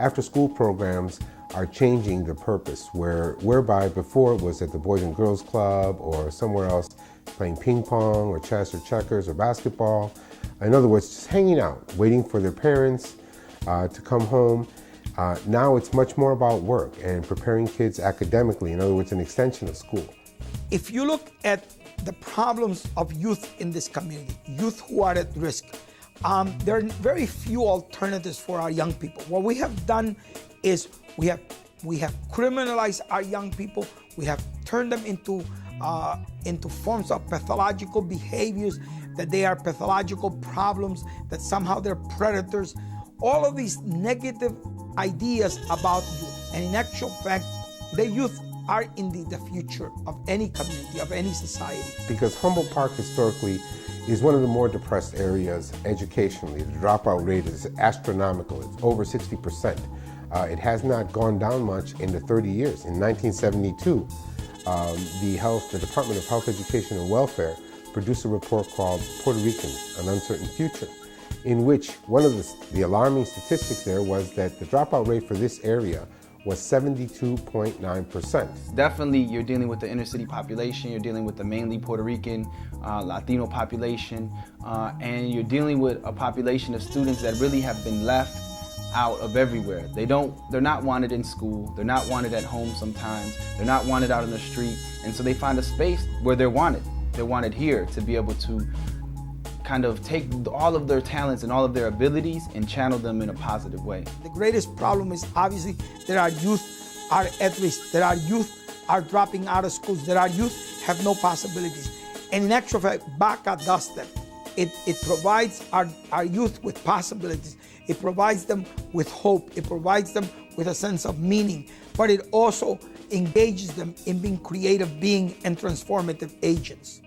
after-school programs are changing the purpose, whereby before it was at the Boys and Girls Club or somewhere else playing ping pong or chess or checkers or basketball. In other words, just hanging out, waiting for their parents to come home. Now it's much more about work and preparing kids academically. In other words, an extension of school. If you look at the problems of youth in this community, youth who are at risk, there are very few alternatives for our young people. What we have done is we have criminalized our young people. We have turned them into forms of pathological behaviors, that they are pathological problems, that somehow they're predators. All of these negative ideas about youth. And in actual fact, the youth are indeed the future of any community, of any society. Because Humboldt Park historically is one of the more depressed areas educationally. The dropout rate is astronomical. It's over 60%. It has not gone down much in the 30 years. In 1972, the Department of Health, Education and Welfare produced a report called Puerto Ricans, An Uncertain Future, in which one of the alarming statistics there was that the dropout rate for this area was 72.9%. Definitely, you're dealing with the inner city population, you're dealing with the mainly Puerto Rican, Latino population, and you're dealing with a population of students that really have been left out of everywhere. They're not wanted in school, they're not wanted at home sometimes, they're not wanted out in the street, and so they find a space where they're wanted. They're wanted here to be able to kind of take all of their talents and all of their abilities and channel them in a positive way. The greatest problem is obviously that our youth are at risk, that our youth are dropping out of schools, that our youth have no possibilities. And in actual fact, BACCA does that. It provides our youth with possibilities. It provides them with hope. It provides them with a sense of meaning. But it also engages them in being creative beings and transformative agents.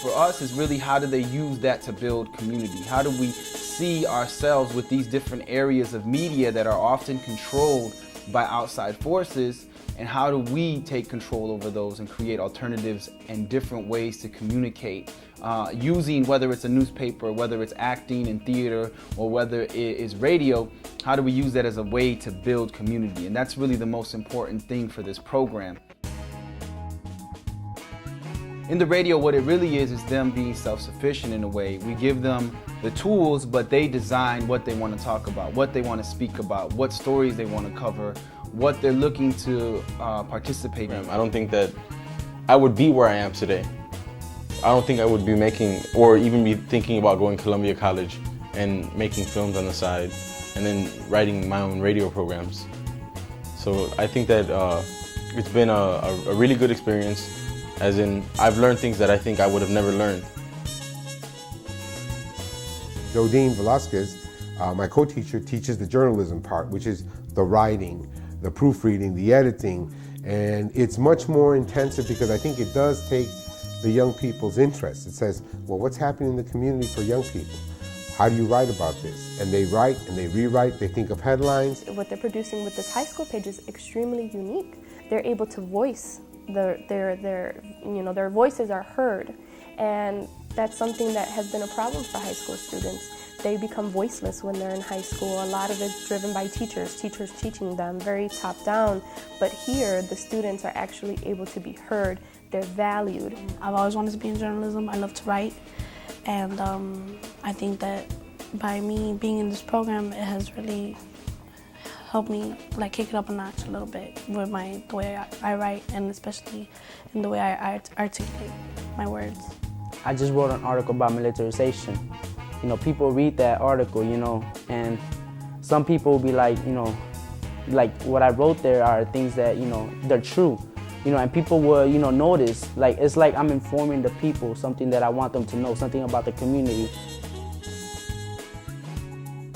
For us, it's really how do they use that to build community? How do we see ourselves with these different areas of media that are often controlled by outside forces, and how do we take control over those and create alternatives and different ways to communicate using, whether it's a newspaper, whether it's acting in theater, or whether it is radio, how do we use that as a way to build community? And that's really the most important thing for this program. In the radio, what it really is them being self-sufficient in a way. We give them the tools, but they design what they want to talk about, what they want to speak about, what stories they want to cover, what they're looking to participate in. I don't think that I would be where I am today. I don't think I would be making, or even be thinking about going to Columbia College and making films on the side, and then writing my own radio programs. So I think that it's been a really good experience. As in, I've learned things that I think I would have never learned. Jodine Velasquez, my co-teacher, teaches the journalism part, which is the writing, the proofreading, the editing, and it's much more intensive because I think it does take the young people's interest. It says, well, what's happening in the community for young people? How do you write about this? And they write and they rewrite, they think of headlines. What they're producing with this high school page is extremely unique. They're able to voice their voices are heard, and that's something that has been a problem for high school students. They become voiceless when they're in high school. A lot of it's driven by teachers teaching them, very top down. But here, the students are actually able to be heard. They're valued. I've always wanted to be in journalism. I love to write, and I think that by me being in this program, it has really helped me kick it up a notch a little bit with the way I write, and especially in the way I articulate my words. I just wrote an article about militarization. People read that article, and some people will be like, what I wrote there are things that, they're true, and people will, notice. It's like I'm informing the people something that I want them to know, something about the community.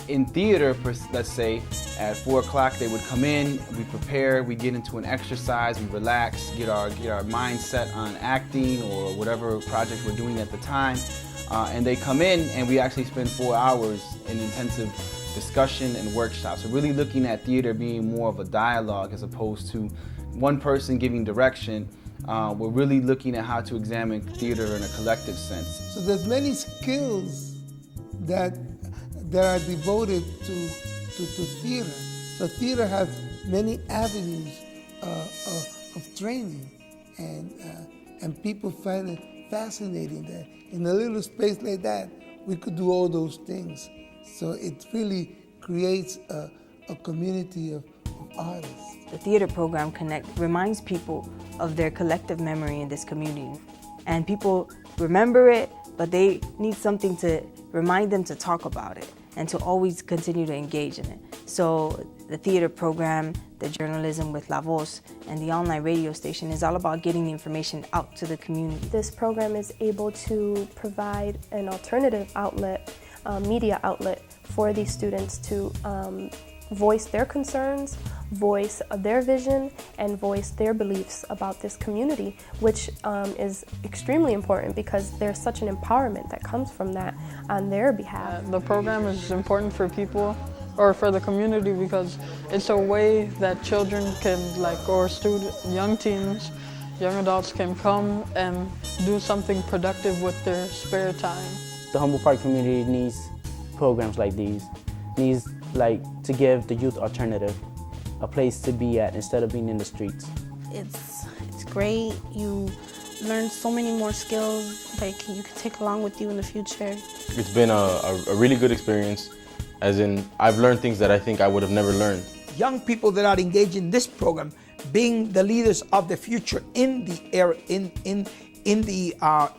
In theater, let's say, at 4 o'clock they would come in, we prepare, we get into an exercise, we relax, get our mind set on acting or whatever project we're doing at the time, and they come in and we actually spend 4 hours in intensive discussion and workshops. So really looking at theater being more of a dialogue as opposed to one person giving direction. We're really looking at how to examine theater in a collective sense. So there's many skills that are devoted to theater. So theater has many avenues of training, and people find it fascinating that in a little space like that we could do all those things. So it really creates a community of artists. The theater program reminds people of their collective memory in this community. And people remember it, but they need something to remind them to talk about it and to always continue to engage in it. So the theater program, the journalism with La Voz, and the online radio station is all about getting the information out to the community. This program is able to provide an alternative outlet, media outlet for these students to voice their concerns, voice their vision, and voice their beliefs about this community, which is extremely important because there's such an empowerment that comes from that on their behalf. The program is important for people or for the community because it's a way that children can, or young teens, young adults can come and do something productive with their spare time. The Humboldt Park community needs programs like these, needs to give the youth alternative a place to be at instead of being in the streets. It's great. You learn so many more skills that you can take along with you in the future. It's been a really good experience, as in I've learned things that I think I would have never learned. Young people that are engaged in this program, being the leaders of the future in the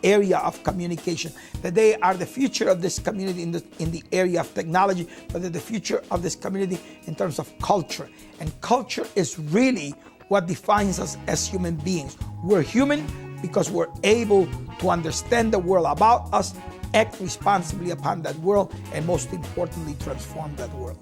area of communication, that they are the future of this community in the area of technology, but they're the future of this community in terms of culture. And culture is really what defines us as human beings. We're human because we're able to understand the world about us, act responsibly upon that world, and most importantly, transform that world.